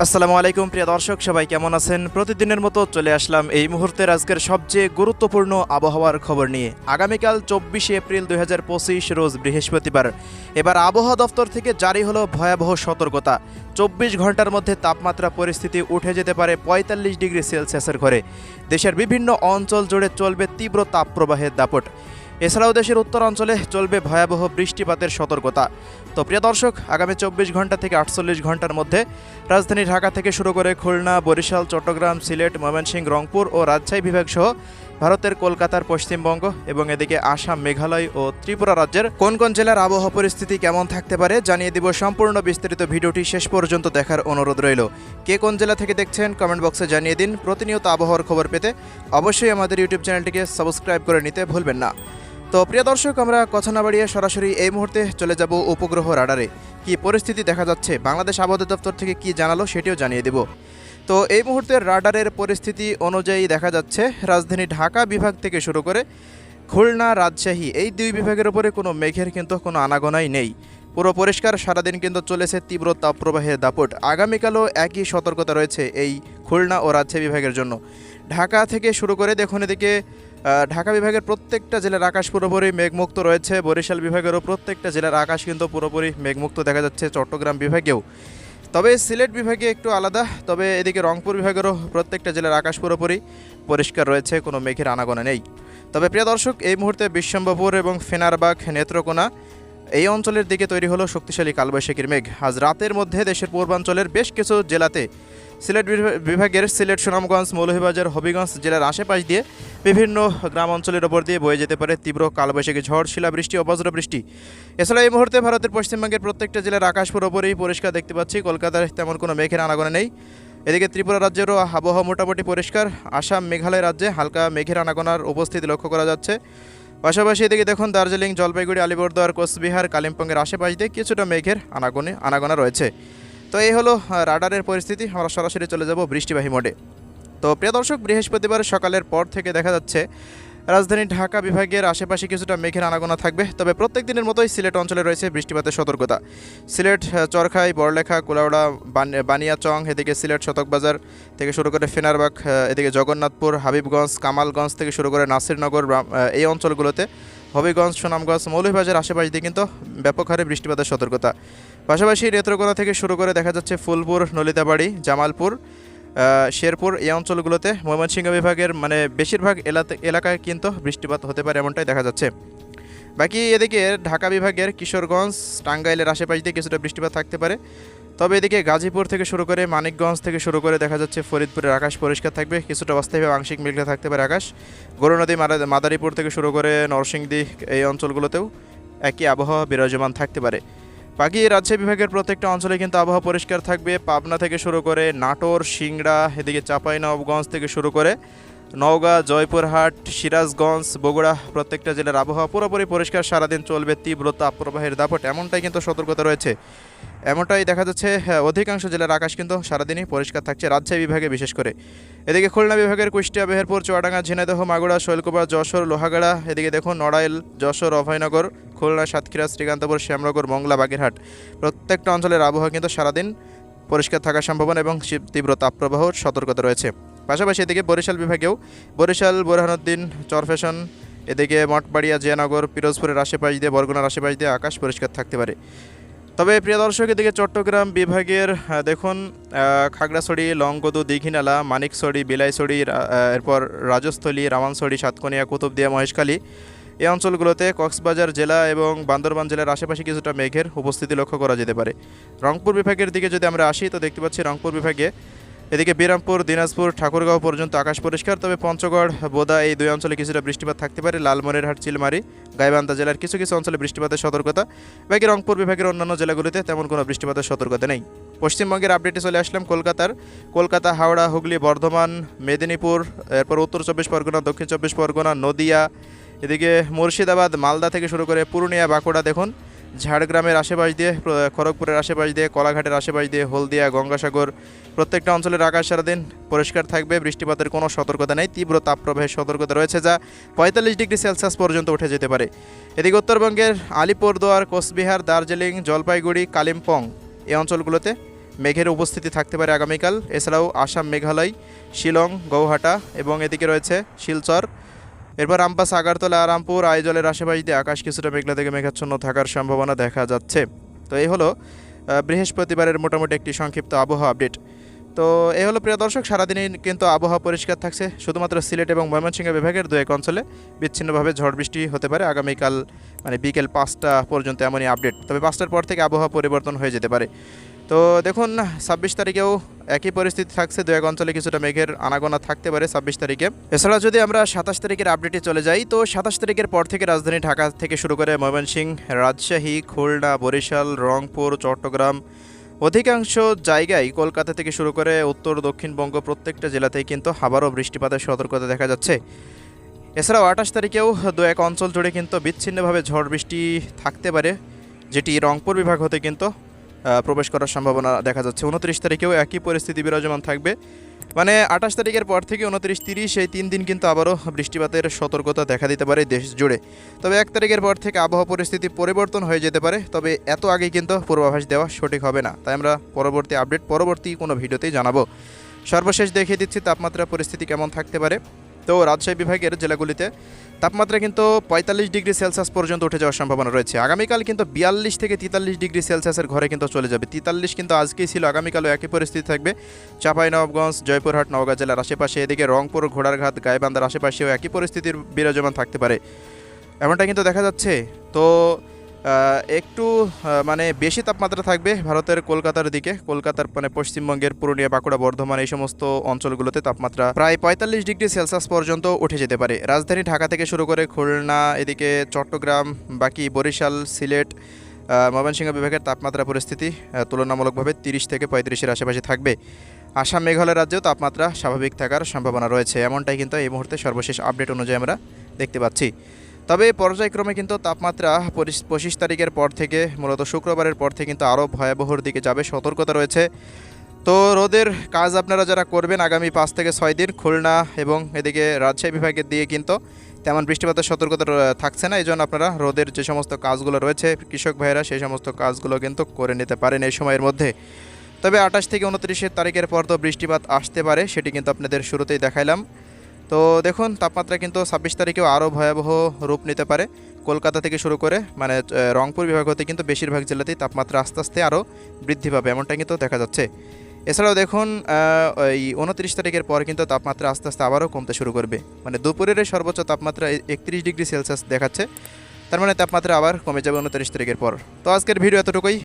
আসসালামু আলাইকুম প্রিয় দর্শক, সবাই কেমন আছেন? প্রতিদিনের মতো চলে আসলাম এই মুহূর্তের আজকের সবচেয়ে গুরুত্বপূর্ণ আবহাওয়ার খবর নিয়ে। আগামীকাল 24শে এপ্রিল 2025 রোজ বৃহস্পতিবার। এবার আবহাওয়া দফতর থেকে জারি হলো ভয়াবহ সতর্কতা। 24 ঘন্টার মধ্যে তাপমাত্রা পরিস্থিতি উঠে যেতে পারে 45 ডিগ্রি সেলসিয়াসের ঘরে। দেশের বিভিন্ন অঞ্চল জুড়ে চলবে তীব্র তাপপ্রবাহের দাপট। এছাড়াও দেশের উত্তরাঞ্চলে চলবে ভয়াবহ বৃষ্টিপাতের সতর্কতা। তো প্রিয় দর্শক, আগামী 24 ঘন্টা থেকে 48 ঘন্টার মধ্যে রাজধানী ঢাকা থেকে শুরু করে খুলনা, বরিশাল, চট্টগ্রাম, সিলেট, ময়মনসিংহ, রংপুর ও রাজশাহী বিভাগ সহ ভারতের কলকাতার পশ্চিমবঙ্গ এবং এদিকে আসাম, মেঘালয় ও ত্রিপুরা রাজ্যের কোন কোন জেলার আবহাওয়া পরিস্থিতি কেমন থাকতে পারে জানিয়ে দিব। সম্পূর্ণ বিস্তারিত ভিডিওটি শেষ পর্যন্ত দেখার অনুরোধ রইল। কে কোন জেলা থেকে দেখছেন কমেন্ট বক্সে জানিয়ে দিন। প্রতিনিয়ত আবহাওয়ার খবর পেতে অবশ্যই আমাদের ইউটিউব চ্যানেলটিকে সাবস্ক্রাইব করে নিতে ভুলবেন না। তো প্রিয় দর্শক, আমরা কথা না বাড়িয়ে সরাসরি এই মুহূর্তে চলে যাব উপগ্রহ রাডারে কি পরিস্থিতি দেখা যাচ্ছে, বাংলাদেশ আবহাওয়া দপ্তর থেকে কি জানালো সেটিও জানিয়ে দেব। তো এই মুহূর্তে রাডারের পরিস্থিতি অনুযায়ী দেখা যাচ্ছে রাজধানী ঢাকা বিভাগ থেকে শুরু করে খুলনা, রাজশাহী এই দুই বিভাগের উপরে কোনো মেঘের কিন্তু কোনো আনাগোনাই নেই। পুরো পরিষ্কার, সারাদিন কিন্তু চলেছে তীব্র তাপপ্রবাহের দাপট। আগামীকালও একই সতর্কতা রয়েছে এই খুলনা ও রাজশাহী বিভাগের জন্য। ঢাকা থেকে শুরু করে দেখুন এদিকে ঢাকা বিভাগের প্রত্যেকটা জেলার আকাশ পুরোপুরি মেঘমুক্ত রয়েছে। বরিশাল বিভাগেরও প্রত্যেকটা জেলার আকাশ কিন্তু পুরোপুরি মেঘমুক্ত দেখা যাচ্ছে, চট্টগ্রাম বিভাগেও। তবে সিলেট বিভাগে একটু আলাদা। তবে এদিকে রংপুর বিভাগেরও প্রত্যেকটা জেলার আকাশ পুরোপুরি পরিষ্কার রয়েছে, কোনো মেঘের আনাগোনা নেই। তবে প্রিয় দর্শক, এই মুহূর্তে বিশ্বম্ভরপুর এবং ফেনারবাগ, নেত্রকোনা এই অঞ্চলের দিকে তৈরি হলো শক্তিশালী কালবৈশাখীর মেঘ। আজ রাতের মধ্যে দেশের পূর্বাঞ্চলের বেশ কিছু জেলাতে, সিলেট বিভাগের সিলেট, সুনামগঞ্জ, মৌলভীবাজার, হবিগঞ্জ জেলার আশেপাশ দিয়ে বিভিন্ন গ্রাম অঞ্চলের ওপর দিয়ে বয়ে যেতে পারে তীব্র কালবৈশাখী ঝড়, শিলাবৃষ্টি ও বজ্রবৃষ্টি। এছাড়া এই মুহূর্তে ভারতের পশ্চিমবঙ্গের প্রত্যেকটা জেলার আকাশ পুরোপুরি পরিষ্কার দেখতে পাচ্ছি। কলকাতায় তেমন কোনো মেঘের আনাগোনা নেই। এদিকে ত্রিপুরা রাজ্যেরও আবহাওয়া মোটামুটি পরিষ্কার। আসাম, মেঘালয় রাজ্যে হালকা মেঘের আনাগোনার উপস্থিতি লক্ষ্য করা যাচ্ছে। পাশাপাশি এদিকে দেখুন দার্জিলিং, জলপাইগুড়ি, আলিপুরদুয়ার, কোচবিহার, কালিম্পংয়ের আশেপাশ দিয়ে কিছুটা মেঘের আনাগোনা রয়েছে। তো এই হলো রাডারের পরিস্থিতি। আমরা সরাসরি চলে যাব বৃষ্টিবাহী মোডে। তো প্রিয় দর্শক, বৃহস্পতিবার সকালের পর থেকে দেখা যাচ্ছে রাজধানী ঢাকা বিভাগের আশেপাশে কিছুটা মেঘের আনাগোনা থাকবে। তবে প্রত্যেক দিনের মতোই সিলেট অঞ্চলে রয়েছে বৃষ্টিপাতের সতর্কতা। সিলেট, চরখাই, বড়লেখা, কুলাউড়া, বানিয়াচং, এদিকে সিলেট শতকবাজার থেকে শুরু করে ফেনারবাগ, এদিকে জগন্নাথপুর, হাবিবগঞ্জ, কামালগঞ্জ থেকে শুরু করে নাসিরনগর এই অঞ্চলগুলোতে, হবিগঞ্জ, সুনামগঞ্জ, মৌলভীবাজার আশেপাশ দিয়ে কিন্তু ব্যাপক হারে বৃষ্টিপাতের সতর্কতা। পাশাপাশি নেত্রকোনা থেকে শুরু করে দেখা যাচ্ছে ফুলপুর, নলিতাবাড়ি, জামালপুর, শেরপুর এই অঞ্চলগুলোতে, ময়মনসিংহ বিভাগের বেশিরভাগ এলাকায় কিন্তু বৃষ্টিপাত হতে পারে এমনটাই দেখা যাচ্ছে। বাকি এদিকে ঢাকা বিভাগের কিশোরগঞ্জ, টাঙ্গাইলের আশেপাশ দিয়ে কিছুটা বৃষ্টিপাত থাকতে পারে। তবে এদিকে গাজীপুর থেকে শুরু করে মানিকগঞ্জ থেকে শুরু করে দেখা যাচ্ছে ফরিদপুরের আকাশ পরিষ্কার থাকবে, কিছুটা অস্থায়ীভাবে আংশিক মেঘলা থাকতে পারে আকাশ। গরুনদী, মাদারীপুর থেকে শুরু করে নরসিংদী এই অঞ্চলগুলোতেও একই আবহাওয়া বিরাজমান থাকতে পারে। বাকি রাজশাহী বিভাগের প্রত্যেকটা অঞ্চলে কিন্তু আবহাওয়া পরিষ্কার থাকবে। পাবনা থেকে শুরু করে নাটোর, সিংড়া, এদিকে চাঁপাইনবাবগঞ্জ থেকে শুরু করে নওগাঁ, জয়পুরহাট, সিরাজগঞ্জ, বগুড়া প্রত্যেকটা জেলার আবহাওয়া পুরোপুরি পরিষ্কার। সারাদিন চলবে তীব্র তাপপ্রবাহের দাপট, এমনটাই কিন্তু সতর্কতা রয়েছে। এমনটাই দেখা যাচ্ছে। অধিকাংশ জেলার আকাশ কিন্তু সারাদিনই পরিষ্কার থাকছে, রাজশাহী বিভাগে বিশেষ করে। এদিকে খুলনা বিভাগের কুষ্টিয়া, মেহেরপুর, চুয়াডাঙ্গা, ঝিনাইদহ, মাগুরা, শৈলকুপা, যশোর, লোহাগাড়া, এদিকে দেখুন নড়াইল, যশোর, অভয়নগর, খুলনা, সাতক্ষীরা, শ্রীকান্তপুর, শ্যামনগর, মংলা, বাগেরহাট প্রত্যেকটা অঞ্চলের আবহাওয়া কিন্তু সারাদিন পরিষ্কার থাকার সম্ভাবনা এবং তীব্র তাপপ্রবাহর সতর্কতা রয়েছে। পাশাপাশি এদিকে বরিশাল বিভাগেও বরিশাল, বোরহানুদ্দিন, চরফ্যাশন, এদিকে মঠবাড়িয়া, জিয়ানগর, পিরোজপুরের আশেপাশ দিয়ে, বরগুনার আশেপাশ দিয়ে আকাশ পরিষ্কার থাকতে পারে। তবে প্রিয় দর্শক, এদিকে চট্টগ্রাম বিভাগের দেখুন খাগড়াছড়ি, লংগদু, দীঘিনালা, মানিকছড়ি, বিলাইছড়ি, এরপর রাজস্থলী, রামানছড়ি, সাতকনিয়া, কুতুবদিয়া, মহেশখালী এই অঞ্চলগুলোতে, কক্সবাজার জেলা এবং বান্দরবান জেলার আশেপাশে কিছুটা মেঘের উপস্থিতি লক্ষ্য করা যেতে পারে। রংপুর বিভাগের দিকে যদি আমরা আসি তো দেখতে পাচ্ছি রংপুর বিভাগে এদিকে বিরামপুর, দিনাজপুর, ঠাকুরগাঁও পর্যন্ত আকাশ পরিষ্কার। তবে পঞ্চগড়, বোদা এই দুই অঞ্চলে কিছুটা বৃষ্টিপাত থাকতে পারে। লালমনিরহাট, চিলমারি, গাইবান্ধা জেলার কিছু কিছু অঞ্চলে বৃষ্টিপাতের সতর্কতা। বাকি রংপুর বিভাগের অন্যান্য জেলাগুলিতে তেমন কোনো বৃষ্টিপাতের সতর্কতা নেই। পশ্চিমবঙ্গের আপডেটে চলে আসলাম কলকাতা, হাওড়া, হুগলি, বর্ধমান, মেদিনীপুর, এরপর উত্তর 24 পরগনা, দক্ষিণ 24 পরগনা, নদিয়া, এদিকে মুর্শিদাবাদ, মালদা থেকে শুরু করে পুরুলিয়া, বাঁকুড়া, দেখুন ঝাড়গ্রামের আশেপাশ দিয়ে, খড়গপুরের আশেপাশ দিয়ে, কলাঘাটের আশেপাশ দিয়ে, হলদিয়া, গঙ্গাসাগর প্রত্যেকটা অঞ্চলের আকাশ সারাদিন পরিষ্কার থাকবে। বৃষ্টিপাতের কোনো সতর্কতা নেই। তীব্র তাপপ্রবাহের সতর্কতা রয়েছে, যা 45 ডিগ্রি সেলসিয়াস পর্যন্ত উঠে যেতে পারে। এদিকে উত্তরবঙ্গের আলিপুরদুয়ার, কোচবিহার, দার্জিলিং, জলপাইগুড়ি, কালিম্পং এই অঞ্চলগুলোতে মেঘের উপস্থিতি থাকতে পারে আগামীকাল। এছাড়াও আসাম, মেঘালয়, শিলং, গৌহাটা এবং এদিকে রয়েছে শিলচর। এরপর রামপাস, আগরতলা, রামপুর, আইজলের আশেপাশ দিয়ে আকাশ কিছুটা মেঘলা থেকে মেঘাচ্ছন্ন থাকার সম্ভাবনা দেখা যাচ্ছে। তো এই হলো বৃহস্পতিবারের মোটামুটি একটি সংক্ষিপ্ত আবহাওয়া আপডেট। তো এই হলো প্রিয় দর্শক, সারাদিনই কিন্তু আবহাওয়া পরিষ্কার থাকছে। শুধুমাত্র সিলেট এবং ময়মনসিংহ বিভাগের দু এক অঞ্চলে বিচ্ছিন্নভাবে ঝড় বৃষ্টি হতে পারে আগামীকাল, মানে বিকেল 5টা পর্যন্ত এমনই আপডেট। তবে 5টার পর থেকে আবহাওয়া পরিবর্তন হয়ে যেতে পারে। তো দেখুন 26 তারিখেও একই পরিস্থিতি থাকছে, দু এক অঞ্চলে কিছুটা মেঘের আনাগোনা থাকতে পারে 26 তারিখে। এছাড়া যদি আমরা 27 তারিখের আপডেটে চলে যাই, তো 27 তারিখের পর থেকে রাজধানী ঢাকা থেকে শুরু করে ময়মনসিংহ, রাজশাহী, খুলনা, বরিশাল, রংপুর, চট্টগ্রাম, অধিকাংশ জায়গায়, কলকাতা থেকে শুরু করে উত্তর দক্ষিণবঙ্গ প্রত্যেকটা জেলাতেই কিন্তু আবারও বৃষ্টিপাতের সতর্কতা দেখা যাচ্ছে। এছাড়াও 28 তারিখেও দু এক অঞ্চল জুড়ে কিন্তু বিচ্ছিন্নভাবে ঝড় বৃষ্টি থাকতে পারে, যেটি রংপুর বিভাগ হতে কিন্তু প্রবেশ করার সম্ভাবনা দেখা যাচ্ছে। 29 তারিখেও একই পরিস্থিতি বিরাজমান থাকবে। মানে 28 তারিখের পর থেকে 29, 30 এই 3 দিন কিন্তু আবারও বৃষ্টিপাতের সতর্কতা দেখা দিতে পারে দেশ জুড়ে। তবে 1 তারিখের পর থেকে আবহাওয়া পরিস্থিতি পরিবর্তন হয়ে যেতে পারে। তবে এত আগেই কিন্তু পূর্বাভাস দেওয়া সঠিক হবে না, তাই আমরা পরবর্তী আপডেট পরবর্তী কোনো ভিডিওতেই জানাবো। সর্বশেষ দেখিয়ে দিচ্ছি তাপমাত্রা পরিস্থিতি কেমন থাকতে পারে। তো রাজশাহী বিভাগের জেলাগুলিতে তাপমাত্রা কিন্তু 45 ডিগ্রি সেলসিয়াস পর্যন্ত উঠে যাওয়ার সম্ভাবনা রয়েছে। আগামীকাল কিন্তু 42 থেকে 43 ডিগ্রি সেলসিয়াসের ঘরে কিন্তু চলে যাবে। 43 কিন্তু আজকেই ছিল, আগামীকালও একই পরিস্থিতি থাকবে। চাঁপাইনবাবগঞ্জ, জয়পুরহাট, নওগাঁ জেলার আশেপাশে, এদিকে রংপুর, ঘোড়ারঘাট, গাইবান্ধার আশেপাশেও একই পরিস্থিতির বিরাজমান থাকতে পারে, এমনটা কিন্তু দেখা যাচ্ছে। তো একটু মানে বেশি তাপমাত্রা থাকবে ভারতের কলকাতার দিকে, কলকাতার মানে পশ্চিমবঙ্গের পুরুলিয়া, বাঁকুড়া, বর্ধমান এই সমস্ত অঞ্চলগুলোতে তাপমাত্রা প্রায় 45 ডিগ্রি সেলসিয়াস পর্যন্ত উঠে যেতে পারে। রাজধানী ঢাকা থেকে শুরু করে খুলনা, এদিকে চট্টগ্রাম, বাকি বরিশাল, সিলেট, ময়মনসিংহ বিভাগের তাপমাত্রা পরিস্থিতি তুলনামূলকভাবে 30 থেকে 35-এর আশেপাশে থাকবে। আসাম, মেঘালয় রাজ্যেও তাপমাত্রা স্বাভাবিক থাকার সম্ভাবনা রয়েছে, এমনটাই কিন্তু এই মুহূর্তে সর্বশেষ আপডেট অনুযায়ী আমরা দেখতে পাচ্ছি। তবে পর্যায়ক্রমে কিন্তু তাপমাত্রা 25 তারিখের পর থেকে, মূলত শুক্রবারের পর থেকে কিন্তু আরও ভয়াবহর দিকে যাবে, সতর্কতা রয়েছে। তো রোদের কাজ আপনারা যারা করবেন আগামী 5 থেকে 6 দিন, খুলনা এবং এদিকে রাজশাহী বিভাগের দিয়ে কিন্তু তেমন বৃষ্টিপাতের সতর্কতা থাকছে না। এই জন্য আপনারা রোদের যে সমস্ত কাজগুলো রয়েছে, কৃষক ভাইয়েরা সেই সমস্ত কাজগুলো কিন্তু করে নিতে পারেন এই সময়ের মধ্যে। তবে 28 থেকে 29 তারিখের পর তো বৃষ্টিপাত আসতে পারে, সেটি কিন্তু আপনাদের শুরুতেই দেখাইলাম। তো দেখুন তাপমাত্রা কিন্তু 26 তারিখেও আরও ভয়াবহ রূপ নিতে পারে। কলকাতা থেকে শুরু করে মানে রংপুর বিভাগ হতে কিন্তু বেশিরভাগ জেলাতেই তাপমাত্রা আস্তে আস্তে আরও বৃদ্ধি পাবে, এমনটা কিন্তু দেখা যাচ্ছে। এছাড়াও দেখুন এই 29 তারিখের পর কিন্তু তাপমাত্রা আস্তে আস্তে আবারও কমতে শুরু করবে। মানে দুপুরের সর্বোচ্চ তাপমাত্রা 31 ডিগ্রি সেলসিয়াস দেখাচ্ছে, তার মানে তাপমাত্রা আবার কমে যাবে 29 তারিখের পর। তো আজকের ভিডিও এতটুকুই।